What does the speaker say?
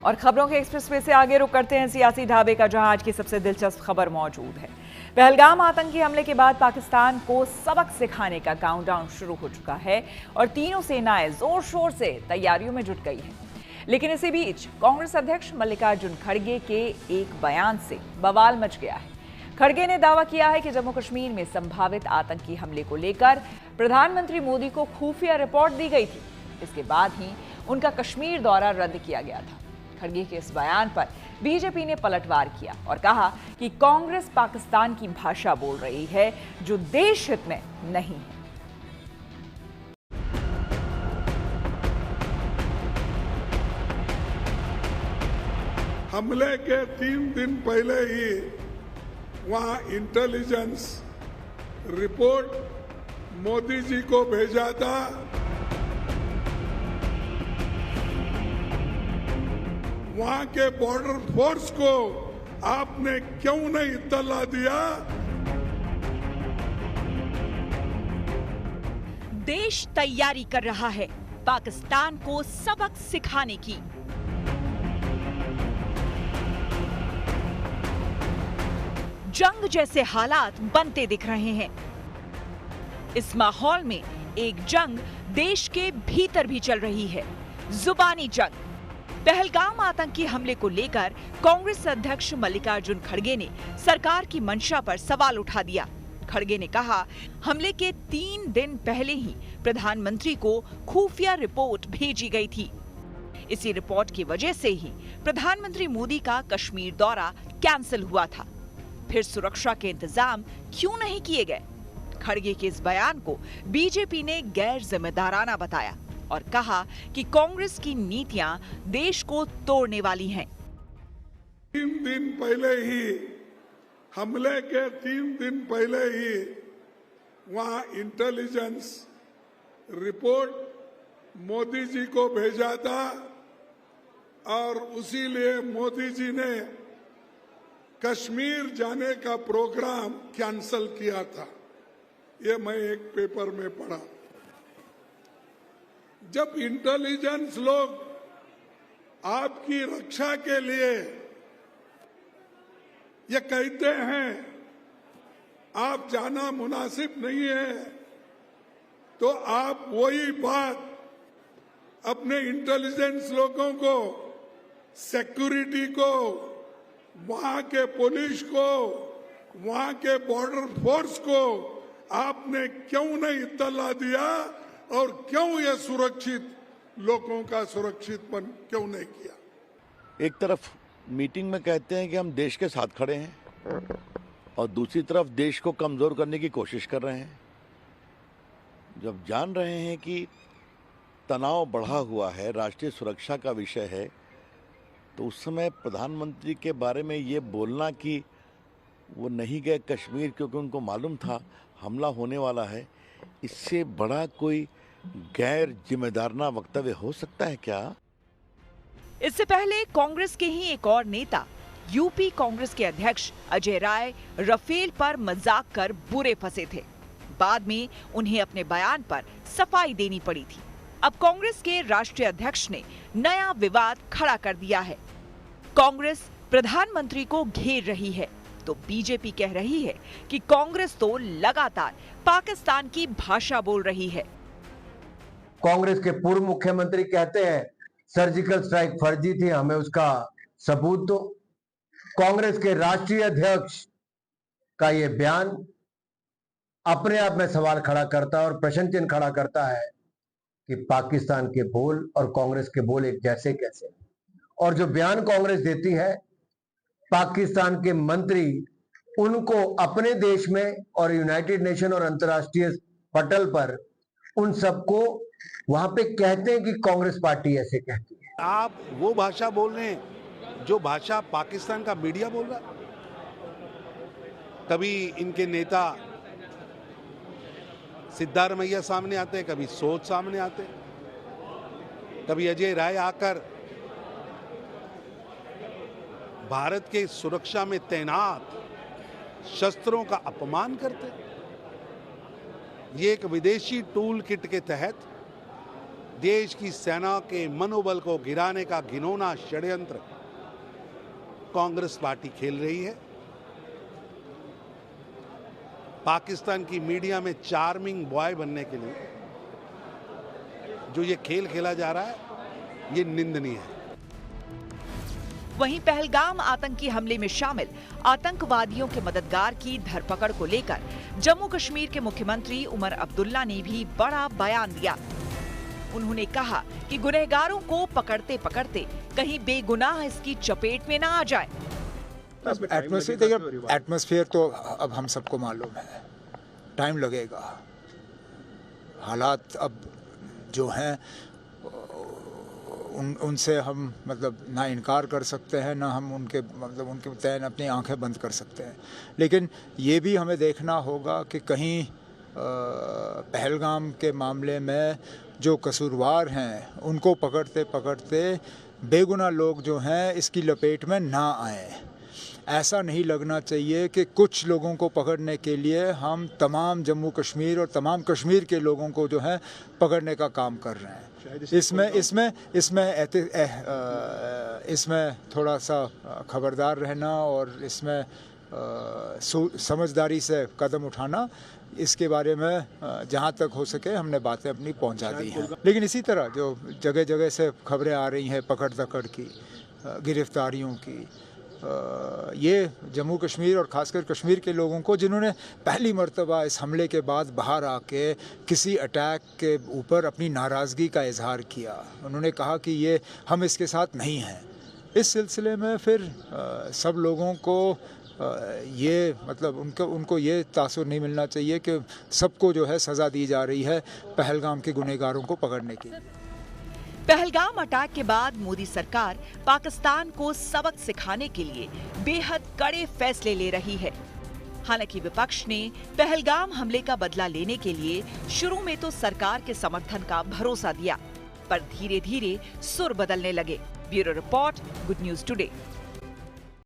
और खबरों के एक्सप्रेसवे से आगे रुक करते हैं सियासी ढाबे का, जहां आज की सबसे दिलचस्प खबर मौजूद है। पहलगाम आतंकी हमले के बाद पाकिस्तान को सबक सिखाने का काउंटडाउन शुरू हो चुका है और तीनों सेनाएं जोर शोर से तैयारियों में जुट गई है। लेकिन इसी बीच कांग्रेस अध्यक्ष मल्लिकार्जुन खड़गे के एक बयान से बवाल मच गया है। खड़गे ने दावा किया है कि जम्मू कश्मीर में संभावित आतंकी हमले को लेकर प्रधानमंत्री मोदी को खुफिया रिपोर्ट दी गई थी। इसके बाद ही उनका कश्मीर दौरा रद्द किया गया था। खड़गे के इस बयान पर बीजेपी ने पलटवार किया और कहा कि कांग्रेस पाकिस्तान की भाषा बोल रही है जो देश हित में नहीं है। हमले के 3 दिन पहले ही वहां इंटेलिजेंस रिपोर्ट मोदी जी को भेजा था। वहां के बॉर्डर फोर्स को आपने क्यों नहीं इत्तला दिया? देश तैयारी कर रहा है पाकिस्तान को सबक सिखाने की। जंग जैसे हालात बनते दिख रहे हैं। इस माहौल में एक जंग देश के भीतर भी चल रही है, जुबानी जंग। पहलगाम आतंकी हमले को लेकर कांग्रेस अध्यक्ष मल्लिकार्जुन खड़गे ने सरकार की मंशा पर सवाल उठा दिया। खड़गे ने कहा, हमले के 3 दिन पहले ही प्रधानमंत्री को खुफिया रिपोर्ट भेजी गई थी। इसी रिपोर्ट की वजह से ही प्रधानमंत्री मोदी का कश्मीर दौरा कैंसिल हुआ था। फिर सुरक्षा के इंतजाम क्यों नहीं किए गए? खड़गे के इस बयान को बीजेपी ने गैर जिम्मेदाराना बताया और कहा कि कांग्रेस की नीतियां देश को तोड़ने वाली हैं। 3 दिन पहले ही, हमले के 3 दिन पहले ही वहां इंटेलिजेंस रिपोर्ट मोदी जी को भेजा था और उसी लिए मोदी जी ने कश्मीर जाने का प्रोग्राम कैंसल किया था। ये मैं एक पेपर में पढ़ा। जब इंटेलिजेंस लोग आपकी रक्षा के लिए ये कहते हैं आप जाना मुनासिब नहीं है, तो आप वही बात अपने इंटेलिजेंस लोगों को, सिक्योरिटी को, वहां के पुलिस को, वहां के बॉर्डर फोर्स को आपने क्यों नहीं इत्तला दिया और क्यों ये सुरक्षित लोगों का सुरक्षितपन क्यों नहीं किया? एक तरफ मीटिंग में कहते हैं कि हम देश के साथ खड़े हैं और दूसरी तरफ देश को कमजोर करने की कोशिश कर रहे हैं। जब जान रहे हैं कि तनाव बढ़ा हुआ है, राष्ट्रीय सुरक्षा का विषय है, तो उस समय प्रधानमंत्री के बारे में ये बोलना कि वो नहीं गए कश्मीर क्योंकि उनको मालूम था हमला होने वाला है, इससे बड़ा कोई गैर जिम्मेदाराना वक्तव्य हो सकता है क्या? इससे पहले कांग्रेस के ही एक और नेता, यूपी कांग्रेस के अध्यक्ष अजय राय, राफेल पर मजाक कर बुरे फंसे थे। बाद में उन्हें अपने बयान पर सफाई देनी पड़ी थी। अब कांग्रेस के राष्ट्रीय अध्यक्ष ने नया विवाद खड़ा कर दिया है। कांग्रेस प्रधानमंत्री को घेर रही है तो बीजेपी कह रही है कि कांग्रेस तो लगातार पाकिस्तान की भाषा बोल रही है। कांग्रेस के पूर्व मुख्यमंत्री कहते हैं सर्जिकल स्ट्राइक फर्जी थी, हमें उसका सबूत दो। कांग्रेस के राष्ट्रीय अध्यक्ष का यह बयान अपने आप में सवाल खड़ा करता है और प्रश्न चिन्ह खड़ा करता है कि पाकिस्तान के बोल और कांग्रेस के बोल एक जैसे कैसे? और जो बयान कांग्रेस देती है, पाकिस्तान के मंत्री उनको अपने देश में और यूनाइटेड नेशन और अंतर्राष्ट्रीय पटल पर उन सबको वहां पे कहते हैं कि कांग्रेस पार्टी ऐसे कहती है। आप वो भाषा बोल रहे हैं जो भाषा पाकिस्तान का मीडिया बोल रहा है। कभी इनके नेता सिद्धारमैया सामने आते हैं, कभी सोच सामने आते हैं, कभी अजय राय आकर भारत के सुरक्षा में तैनात शस्त्रों का अपमान करते। ये एक विदेशी टूल किट के तहत देश की सेना के मनोबल को गिराने का घिनौना षड्यंत्र कांग्रेस पार्टी खेल रही है। पाकिस्तान की मीडिया में चार्मिंग बॉय बनने के लिए जो ये खेल खेला जा रहा है, ये निंदनीय है। वहीं पहलगाम आतंकी हमले में शामिल आतंकवादियों के मददगार की धरपकड़ को लेकर जम्मू कश्मीर के मुख्यमंत्री उमर अब्दुल्ला ने भी बड़ा बयान दिया। उन्होंने कहा कि गुनहगारों को पकड़ते पकड़ते कहीं बेगुनाह इसकी चपेट में न आ जाए। एटमॉस्फेयर तो अब हम सबको मालूम है, टाइम लगेगा। हालात अब जो हैं उनसे हम मतलब ना इनकार कर सकते हैं, ना हम उनके तहत अपनी आंखें बंद कर सकते हैं। लेकिन ये भी हमें देखना होगा कि कहीं पहलगाम के मामले में जो कसूरवार हैं उनको पकड़ते पकड़ते बेगुनाह लोग जो हैं इसकी लपेट में ना आए। ऐसा नहीं लगना चाहिए कि कुछ लोगों को पकड़ने के लिए हम तमाम जम्मू कश्मीर और तमाम कश्मीर के लोगों को जो है पकड़ने का काम कर रहे हैं। इसमें थोड़ा सा खबरदार रहना और इसमें समझदारी से कदम उठाना, इसके बारे में जहाँ तक हो सके हमने बातें अपनी पहुँचा दी हैं। लेकिन इसी तरह जो जगह जगह से खबरें आ रही हैं पकड़ दकड़ की, गिरफ्तारियों की, ये जम्मू कश्मीर और ख़ासकर कश्मीर के लोगों को जिन्होंने पहली मर्तबा इस हमले के बाद बाहर आके किसी अटैक के ऊपर अपनी नाराज़गी का इजहार किया, उन्होंने कहा कि ये हम इसके साथ नहीं हैं। इस सिलसिले में फिर सब लोगों को ये मतलब उनको ये तासुर नहीं मिलना चाहिए कि सबको जो है सज़ा दी जा रही है पहलगाम के गुनहगारों को पकड़ने की। पहलगाम अटैक के बाद मोदी सरकार पाकिस्तान को सबक सिखाने के लिए बेहद कड़े फैसले ले रही है। हालांकि विपक्ष ने पहलगाम हमले का बदला लेने के लिए शुरू में तो सरकार के समर्थन का भरोसा दिया, पर धीरे धीरे सुर बदलने लगे। Bureau report, good news today.